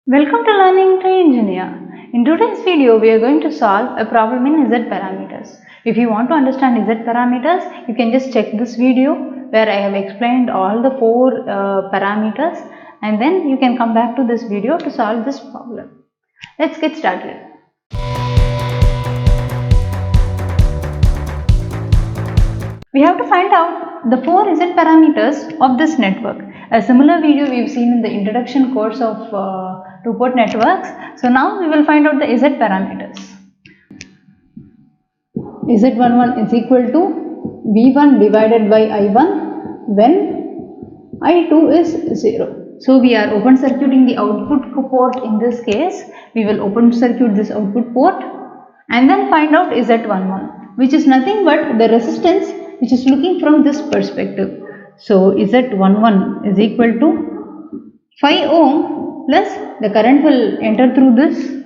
Welcome to Learning to Engineer. In today's video, we are going to solve a problem in Z parameters. If you want to understand Z parameters, you can just check this video where I have explained all the four parameters, and then you can come back to this video to solve this problem. Let's get started. We have to find out the four Z parameters of this network. A similar video we have seen in the introduction course of two-port networks. So now we will find out the Z parameters. Z11 is equal to V1 divided by I1 when I2 is 0. So we are open circuiting the output port in this case. We will open circuit this output port and then find out Z11, which is nothing but the resistance which is looking from this perspective. So Z11 is equal to 5 ohm plus the current will enter through this.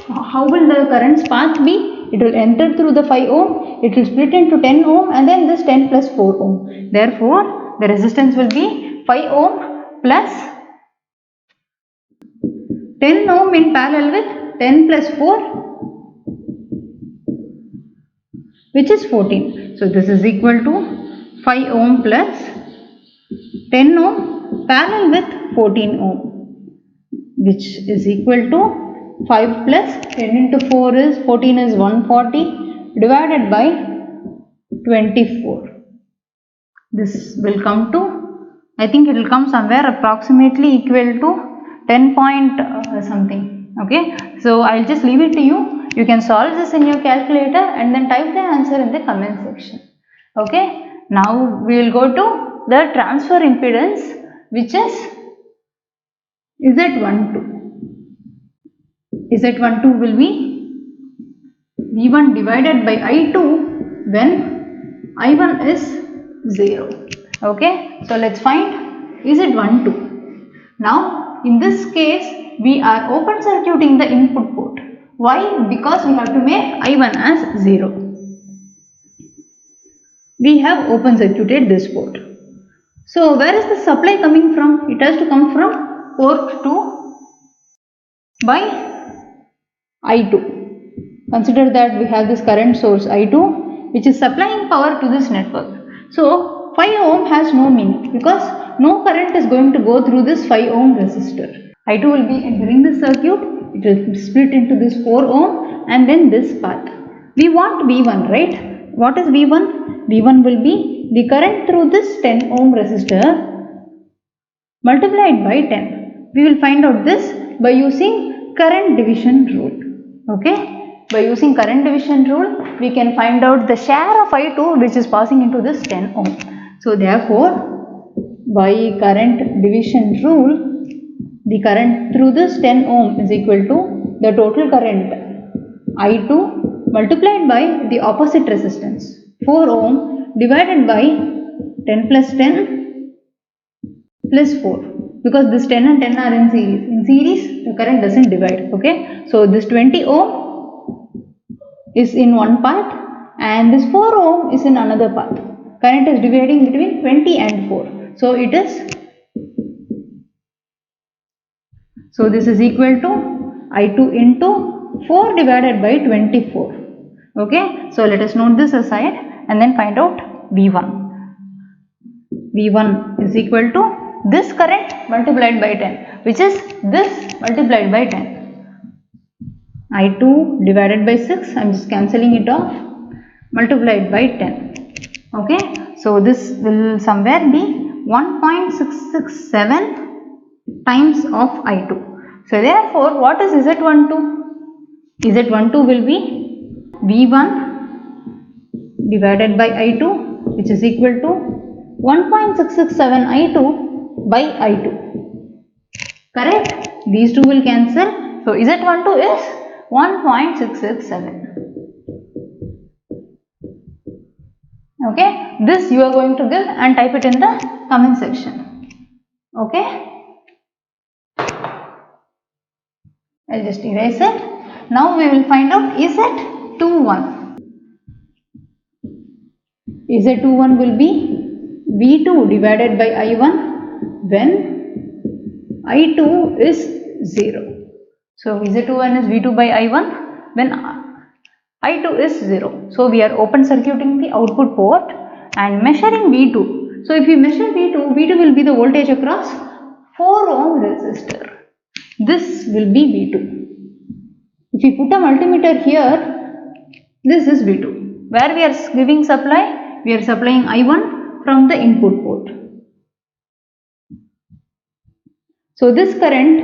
How will the current's path be? It will enter through the 5 ohm, it will split into 10 ohm and then this 10 plus 4 ohm. Therefore, the resistance will be 5 ohm plus 10 ohm in parallel with 10 plus 4, which is 14. So this is equal to 5 ohm plus 10 ohm parallel with 14 ohm, which is equal to 5 plus 10 into 4 is 14 is 140 divided by 24. This will come to, I think it will come somewhere approximately equal to 10 point something. Okay, so I'll just leave it to you. You can solve this in your calculator and then type the answer in the comment section. Okay, now we will go to the transfer impedance, which is Z12. Z12 will be V1 divided by I2 when I1 is 0. Okay, so let's find Z12. Now, in this case, we are open circuiting the input port. Why? Because we have to make I1 as 0. We have open circuited this port. So, where is the supply coming from? It has to come from port 2 by I2. Consider that we have this current source I2 which is supplying power to this network. So 5 ohm has no meaning because no current is going to go through this 5 ohm resistor. I2 will be entering the circuit, it will split into this 4 ohm and then this path. We want V1, right? What is V1? V1 will be the current through this 10 ohm resistor multiplied by 10. We will find out this by using current division rule. Okay? By using current division rule, we can find out the share of I2 which is passing into this 10 ohm. So therefore, by current division rule, the current through this 10 ohm is equal to the total current I2 multiplied by the opposite resistance 4 ohm divided by 10 plus 10 plus 4, because this 10 and 10 are in series. In series, the current doesn't divide. Okay, so this 20 ohm is in one path and this 4 ohm is in another path. Current is dividing between 20 and 4. So it is, so this is equal to I2 into 4 divided by 24. Okay, so let us note this aside and then find out V1. V1 is equal to this current multiplied by 10, which is this multiplied by 10. I2 divided by 6, I am just cancelling it off, multiplied by 10. Okay, so this will somewhere be 1.667 times of I2. So therefore, what is Z12? Z12 will be V1 divided by I2, which is equal to 1.667 I2 by I2. Correct? These two will cancel. So Z12 is 1.667. Okay, this you are going to give and type it in the comment section. Okay, I'll just erase it. Now we will find out Z21. Z21 will be V2 divided by I1 when I2 is 0. So Z21 is V2 by I1 when I2 is 0. So we are open circuiting the output port and measuring V2. So if you measure V2, V2 will be the voltage across 4 ohm resistor. This will be V2. If you put a multimeter here, this is V2. Where we are giving supply? We are supplying I1 from the input port. So this current,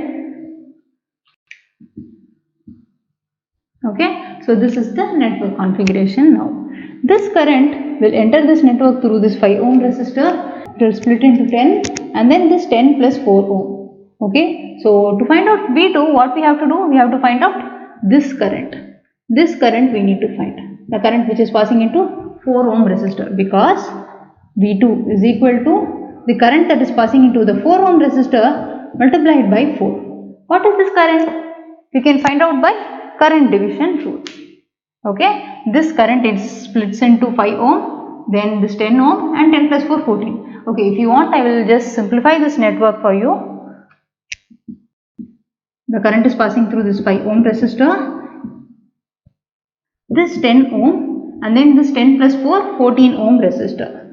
okay, so this is the network configuration now. This current will enter this network through this 5 ohm resistor. It will split into 10 and then this 10 plus 4 ohm. Okay, so to find out V2, what we have to do? We have to find out this current. This current we need to find. The current which is passing into 4 ohm resistor, because V2 is equal to the current that is passing into the 4 ohm resistor multiplied by 4. What is this current? We can find out by current division rule. Okay, this current is splits into 5 ohm, then this 10 ohm and 10 plus 4 14. Okay, if you want I will just simplify this network for you. The current is passing through this 5 ohm resistor, this 10 ohm and then this 10 plus 4 14 ohm resistor.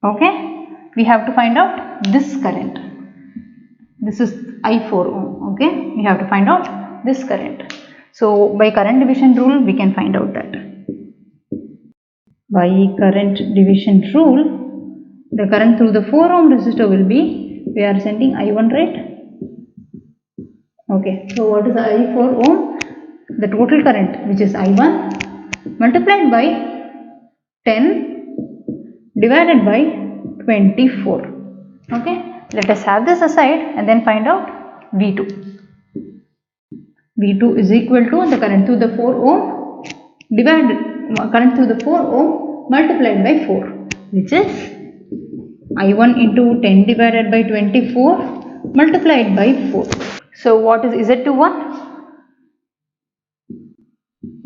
Okay, we have to find out this current. This is I4 ohm. Okay, we have to find out this current. So by current division rule we can find out that. By current division rule, the current through the 4 ohm resistor will be, we are sending I1, right? Okay, so what is I4 ohm? The total current, which is I1 multiplied by 10 divided by 24. Okay, let us have this aside and then find out V2. V2 is equal to the current through the 4 ohm divided current through the 4 ohm multiplied by 4, which is I1 into 10 divided by 24 multiplied by 4. So what is Z21?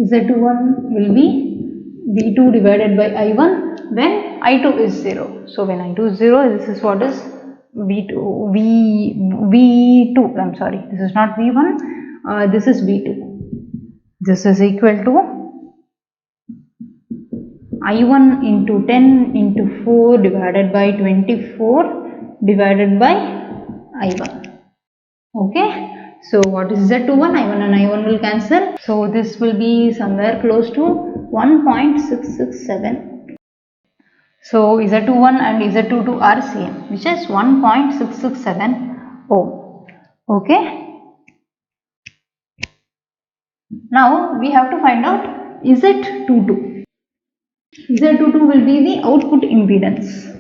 Z21 will be V2 divided by I1 when I2 is 0. So when I2 is 0, this is what is V2, I'm sorry, this is not V1, this is V2. This is equal to I1 into 10 into 4 divided by 24 divided by I1. Okay. So what is Z21? I1 and I1 will cancel. So this will be somewhere close to 1.667. So Z21 and Z22 are same, which is 1.667 ohm. Okay. Now we have to find out Z22. Z22 will be the output impedance.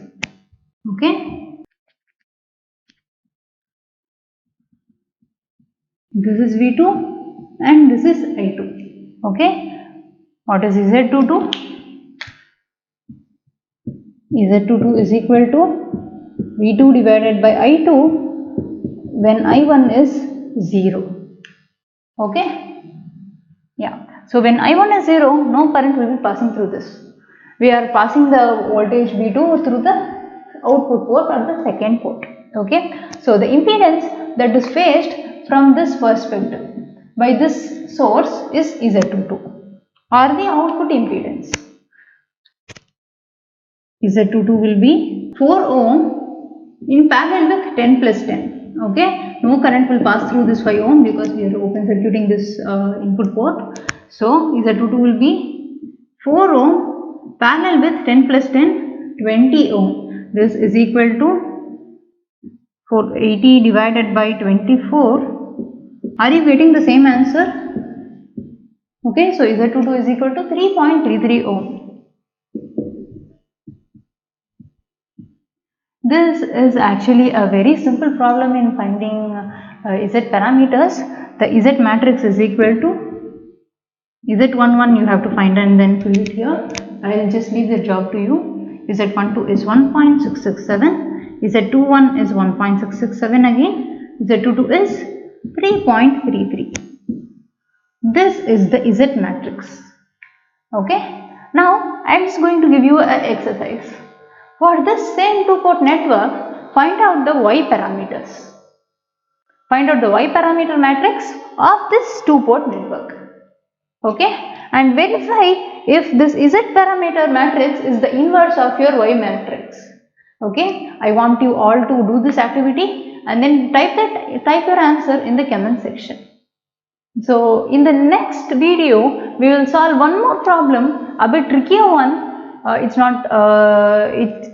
Okay. This is V2 and this is I2. Okay. What is Z22? Z22 is equal to V2 divided by I2 when I1 is 0. Okay. Yeah. So when I1 is 0, no current will be passing through this. We are passing the voltage V2 through the output port or the second port. Okay. So the impedance that is faced from this perspective by this source is Z22 or the output impedance. Z22 will be 4 ohm in parallel with 10 plus 10. Okay, no current will pass through this 5 ohm because we are open circuiting this input port. So Z22 will be 4 ohm parallel with 10 plus 10 20 ohm. This is equal to 480 divided by 24. Are you getting the same answer? Okay, so Z22 is equal to 3.33 ohm. This is actually a very simple problem in finding Z parameters. The Z matrix is equal to Z11 you have to find and then fill it here. I will just leave the job to you. Z12 is 1.667, Z21 is 1.667 again, Z22 is 3.33. This is the Z matrix. Okay. Now I am just going to give you an exercise. For this same two-port network, find out the Y parameters. Find out the Y parameter matrix of this two-port network. Okay, and verify if this Z parameter matrix is the inverse of your Y matrix. Okay, I want you all to do this activity and then type your answer in the comment section. So in the next video we will solve one more problem, a bit trickier one.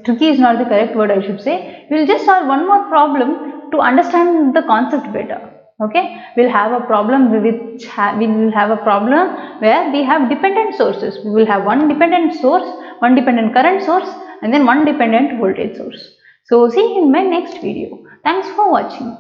Tricky is not the correct word, I should say. We will just solve one more problem to understand the concept better. Okay, we'll have a problem where we have dependent sources. We will have one dependent source, one dependent current source, and then one dependent voltage source. So see you in my next video. Thanks for watching.